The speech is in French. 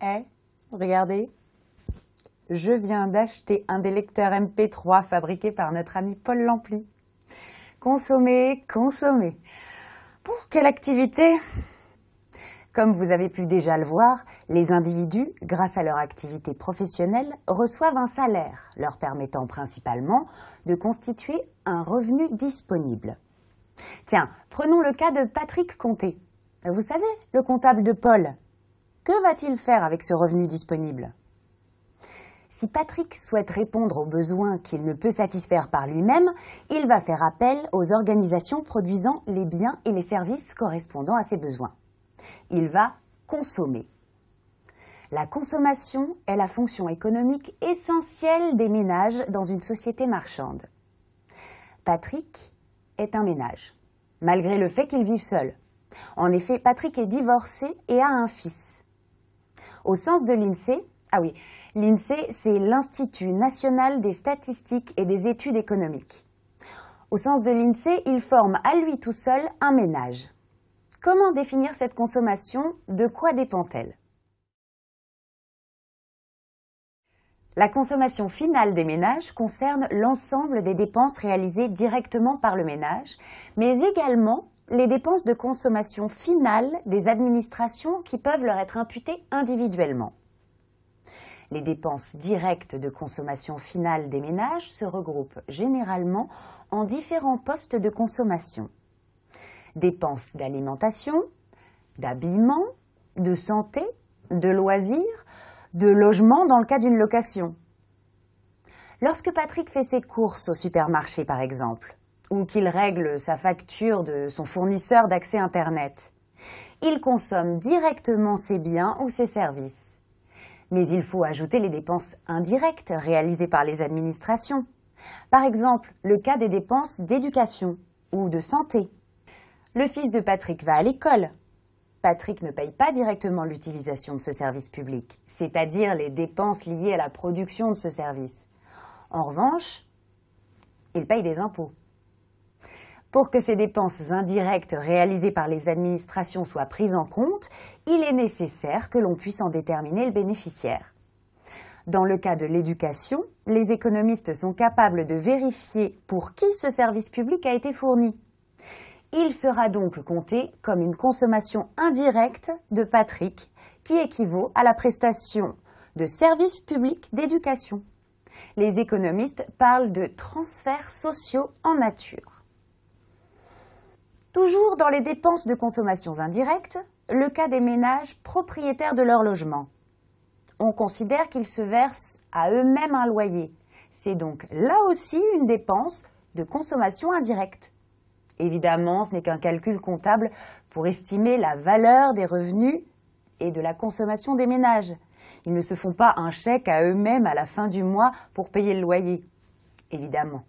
Eh, regardez, je viens d'acheter un des lecteurs MP3 fabriqué par notre ami Paul Lampli. Consommer, consommer. Pour quelle activité? Comme vous avez pu déjà le voir, les individus, grâce à leur activité professionnelle, reçoivent un salaire, leur permettant principalement de constituer un revenu disponible. Tiens, prenons le cas de Patrick Conté. Vous savez, le comptable de Paul. Que va-t-il faire avec ce revenu disponible? Si Patrick souhaite répondre aux besoins qu'il ne peut satisfaire par lui-même, il va faire appel aux organisations produisant les biens et les services correspondant à ses besoins. Il va consommer. La consommation est la fonction économique essentielle des ménages dans une société marchande. Patrick est un ménage, malgré le fait qu'il vive seul. En effet, Patrick est divorcé et a un fils. Au sens de l'INSEE, l'INSEE, c'est l'Institut national des statistiques et des études économiques. Au sens de l'INSEE, il forme à lui tout seul un ménage. Comment définir cette consommation? De quoi dépend-elle? La consommation finale des ménages concerne l'ensemble des dépenses réalisées directement par le ménage, mais également les dépenses de consommation finale des administrations qui peuvent leur être imputées individuellement. Les dépenses directes de consommation finale des ménages se regroupent généralement en différents postes de consommation. Dépenses d'alimentation, d'habillement, de santé, de loisirs, de logement dans le cas d'une location. Lorsque Patrick fait ses courses au supermarché par exemple, ou qu'il règle sa facture de son fournisseur d'accès Internet, il consomme directement ses biens ou ses services. Mais il faut ajouter les dépenses indirectes réalisées par les administrations. Par exemple, le cas des dépenses d'éducation ou de santé. Le fils de Patrick va à l'école. Patrick ne paye pas directement l'utilisation de ce service public, c'est-à-dire les dépenses liées à la production de ce service. En revanche, il paye des impôts. Pour que ces dépenses indirectes réalisées par les administrations soient prises en compte, il est nécessaire que l'on puisse en déterminer le bénéficiaire. Dans le cas de l'éducation, les économistes sont capables de vérifier pour qui ce service public a été fourni. Il sera donc compté comme une consommation indirecte de Patrick, qui équivaut à la prestation de services publics d'éducation. Les économistes parlent de transferts sociaux en nature. Toujours dans les dépenses de consommation indirectes, le cas des ménages propriétaires de leur logement. On considère qu'ils se versent à eux-mêmes un loyer. C'est donc là aussi une dépense de consommation indirecte. Évidemment, ce n'est qu'un calcul comptable pour estimer la valeur des revenus et de la consommation des ménages. Ils ne se font pas un chèque à eux-mêmes à la fin du mois pour payer le loyer, évidemment.